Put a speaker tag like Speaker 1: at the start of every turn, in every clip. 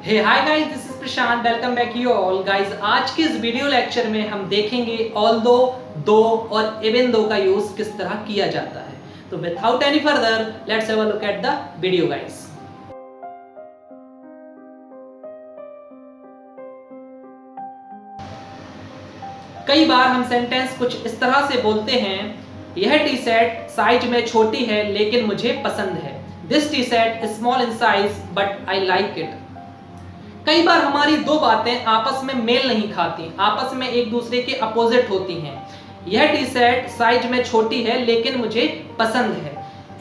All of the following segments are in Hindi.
Speaker 1: Hey hi guys, this is Prashant. Welcome back you all guys. आज के इस वीडियो लेक्चर में हम देखेंगे ऑल्दो, दो और इवन दो का यूज किस तरह किया जाता है। तो without any further let's have a look at the video guys. कई बार हम सेंटेंस कुछ इस तरह से बोलते हैं, यह टी शर्ट साइज में छोटी है लेकिन मुझे पसंद है। This T shirt is small in size but I like it. कई बार हमारी दो बातें आपस में मेल नहीं खाती, आपस में एक दूसरे के अपोजिट होती हैं। यह टी शर्ट साइज में छोटी है लेकिन मुझे पसंद है।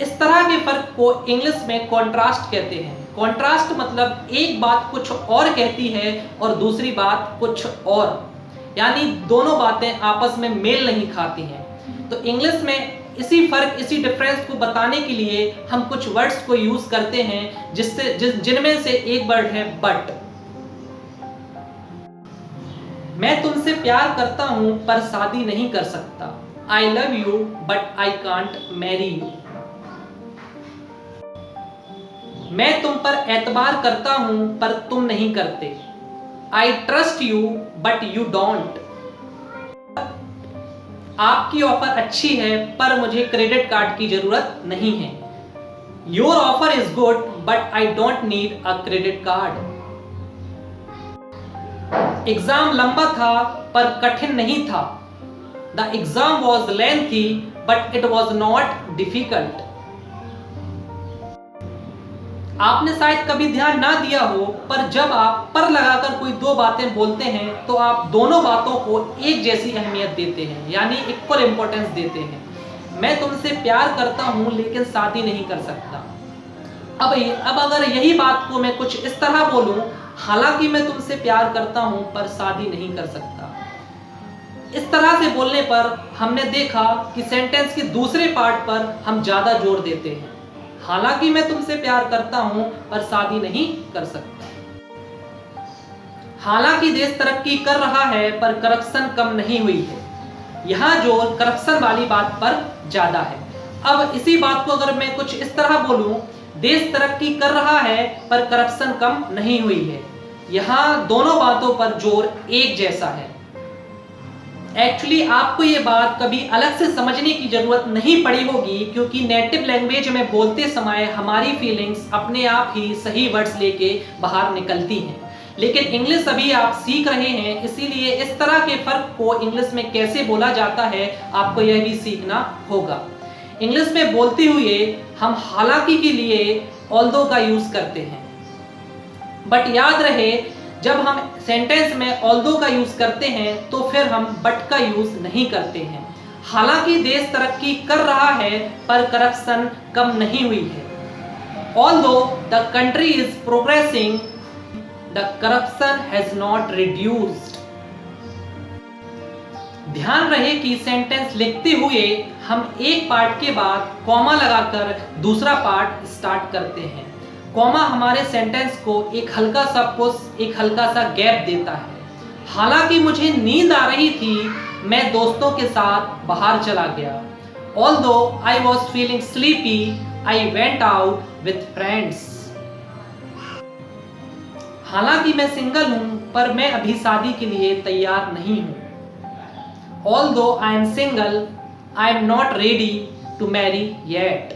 Speaker 1: इस तरह के फर्क को इंग्लिश में कॉन्ट्रास्ट कहते हैं। कॉन्ट्रास्ट मतलब एक बात कुछ और कहती है और दूसरी बात कुछ और, यानी दोनों बातें आपस में मेल नहीं खाती हैं। तो इंग्लिश में इसी फर्क, इसी डिफरेंस को बताने के लिए हम कुछ वर्ड्स को यूज करते हैं जिनमें से एक वर्ड है बट। मैं तुमसे प्यार करता हूं पर शादी नहीं कर सकता। I love you but I can't marry you. मैं तुम पर एतबार करता हूं पर तुम नहीं करते। I trust you but you don't. आपकी ऑफर अच्छी है पर मुझे क्रेडिट कार्ड की जरूरत नहीं है। Your offer is good but I don't need a credit card. Exam लंबा था पर कठिन नहीं था। The exam was lengthy but it was not difficult. आपने शायद कभी ध्यान ना दिया हो, पर जब आप पर लगाकर कोई दो बातें बोलते हैं तो आप दोनों बातों को एक जैसी अहमियत देते हैं, यानी इक्वल इंपॉर्टेंस देते हैं। मैं तुमसे प्यार करता हूं लेकिन शादी नहीं कर सकता। अब अगर यही बात को मैं कुछ इस तरह बोलूं, हालांकि मैं तुमसे प्यार करता हूं पर शादी नहीं कर सकता। इस तरह से बोलने पर हमने देखा कि सेंटेंस के दूसरे पार्ट पर हम ज्यादा जोर देते हैं। हालांकि मैं तुमसे प्यार करता हूं पर शादी नहीं कर सकता। हालांकि देश तरक्की कर रहा है पर करप्शन कम नहीं हुई है। यहां जोर करप्शन वाली बात पर ज्यादा है। अब इसी बात को अगर मैं कुछ इस तरह बोलूं, देश तरक्की कर रहा है पर करप्शन कम नहीं हुई है। यहां दोनों बातों पर जोर एक जैसा है। एक्चुअली आपको ये बात कभी अलग से समझने की जरूरत नहीं पड़ी होगी, क्योंकि नेटिव लैंग्वेज में बोलते समय हमारी फीलिंग्स अपने आप ही सही वर्ड्स लेके बाहर निकलती हैं। लेकिन इंग्लिश अभी आप सीख रहे हैं, इसीलिए इस तरह के फर्क को इंग्लिश में कैसे बोला जाता है आपको यह भी सीखना होगा। इंग्लिश में बोलते हुए हम हालांकि के लिए ऑल्दो का यूज करते हैं, बट याद रहे जब हम सेंटेंस में ऑल्दो का यूज करते हैं तो फिर हम बट का यूज नहीं करते हैं। हालांकि देश तरक्की कर रहा है पर करप्शन कम नहीं हुई है। Although the country is progressing, the corruption has not reduced. ध्यान रहे कि सेंटेंस लिखते हुए हम एक पार्ट के बाद कॉमा लगाकर दूसरा पार्ट स्टार्ट करते हैं। कॉमा हमारे सेंटेंस को एक हल्का सा पुश, एक हल्का सा गैप देता है। हालांकि मुझे नींद आ रही थी, मैं दोस्तों के साथ बाहर चला गया। Although I was feeling sleepy, I went out with friends. हालांकि मैं सिंगल हूं पर मैं अभी शादी के लिए तैयार नहीं हूं। Although I am single, I am not ready to marry yet.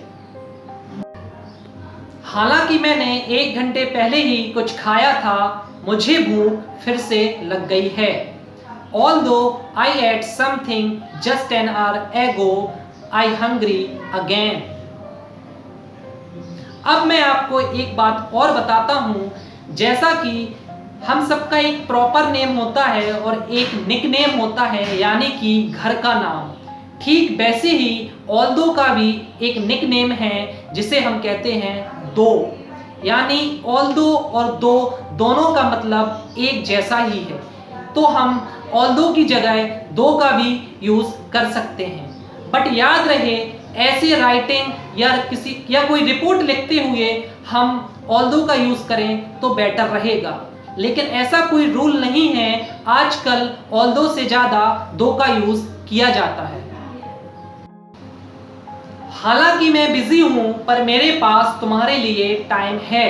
Speaker 1: हालांकि मैंने 1 घंटे पहले ही कुछ खाया था, मुझे भूख फिर से लग गई है। Although I ate something just an hour ago, I hungry again. अब मैं आपको एक बात और बताता हूं, जैसा कि हम सबका एक प्रॉपर नेम होता है और एक निकनेम होता है, यानी कि घर का नाम। ठीक वैसे ही ऑल्दो का भी एक निकनेम है जिसे हम कहते हैं दो, यानी ऑल्दो और दो दोनों का मतलब एक जैसा ही है। तो हम ऑल्दो की जगह दो का भी यूज कर सकते हैं। बट याद रहे, ऐसे राइटिंग या कोई रिपोर्ट लिखते हुए हम ऑल्दो का यूज करें तो बेटर रहेगा। लेकिन ऐसा कोई रूल नहीं है, आजकल ऑल्दो से ज्यादा दो का यूज किया जाता है। हालांकि मैं बिजी हूं पर मेरे पास तुम्हारे लिए टाइम है।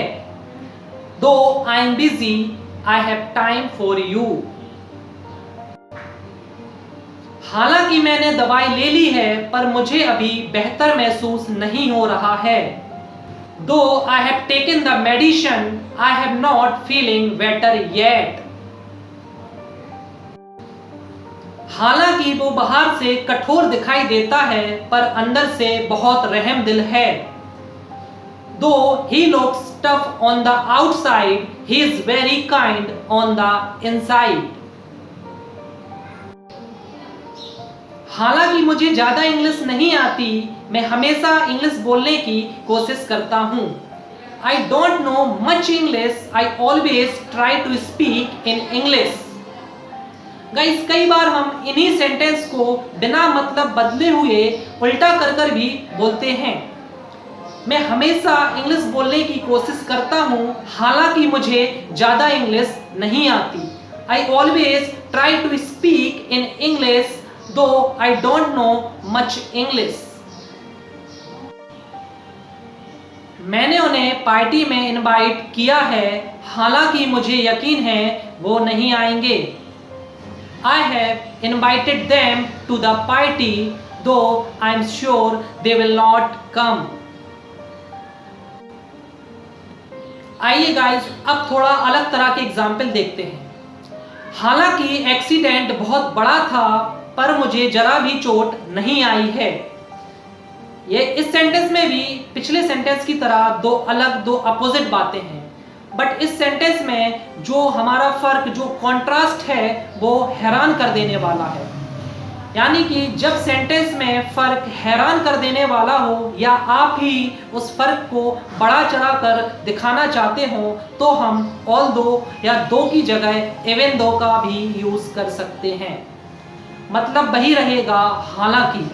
Speaker 1: Though I am busy, I have time for you. हालांकि मैंने दवाई ले ली है पर मुझे अभी बेहतर महसूस नहीं हो रहा है. Though I have taken the medicine, I am not feeling better yet. हालांकि वो बाहर से कठोर दिखाई देता है पर अंदर से बहुत रहमदिल है. Though he looks tough on the outside, he is very kind on the inside. हालांकि मुझे ज़्यादा इंग्लिश नहीं आती, मैं हमेशा इंग्लिश बोलने की कोशिश करता हूँ. I don't know much English, I always try to speak in English. Guys, कई बार हम इन्हीं सेंटेंस को बिना मतलब बदले हुए उल्टा कर भी बोलते हैं. मैं हमेशा इंग्लिश बोलने की कोशिश करता हूँ हालांकि मुझे ज़्यादा इंग्लिश नहीं आती. I always try to speak in English though I don't know much English. मैंने उन्हें पार्टी में इनवाइट किया है हालांकि मुझे यकीन है वो नहीं आएंगे. I have invited them to the party though I am sure they will not come. आइए गाइस, अब थोड़ा अलग तरह के एग्जाम्पल देखते हैं. हालांकि एक्सीडेंट बहुत बड़ा था पर मुझे जरा भी चोट नहीं आई है. ये इस सेंटेंस में भी पिछले सेंटेंस की तरह दो अपोजिट बातें हैं, बट इस सेंटेंस में जो हमारा फर्क, जो कॉन्ट्रास्ट है वो हैरान कर देने वाला है. यानी कि जब सेंटेंस में फर्क हैरान कर देने वाला हो या आप ही उस फर्क को बढ़ा चढ़ा कर दिखाना चाहते हो तो हम ऑल दो या दो की जगह इवन दो का भी यूज कर सकते हैं. मतलब वही रहेगा हालांकि.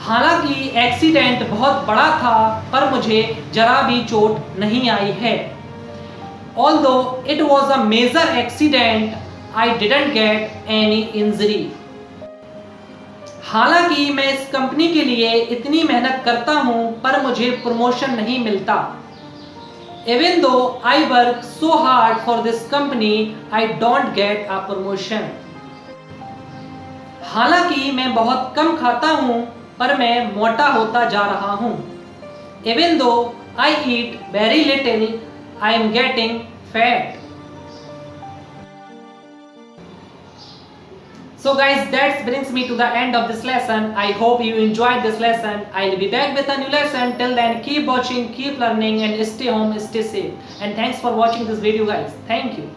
Speaker 1: हालांकि एक्सीडेंट बहुत बड़ा था पर मुझे जरा भी चोट नहीं आई है. Although it was a major accident, I didn't get any injury. हालांकि मैं इस कंपनी के लिए इतनी मेहनत करता हूं पर मुझे प्रमोशन नहीं मिलता. Even though I work so hard for this company, I don't get a promotion. हालांकि मैं बहुत कम खाता हूं पर मैं मोटा होता जा रहा हूं. Even though I eat very little, I am getting fat. So guys, that brings me to the end of this lesson. I hope you enjoyed this lesson. I'll be back with a new lesson. Till then, keep watching, keep learning and stay home, stay safe. And thanks for watching this video guys. Thank you.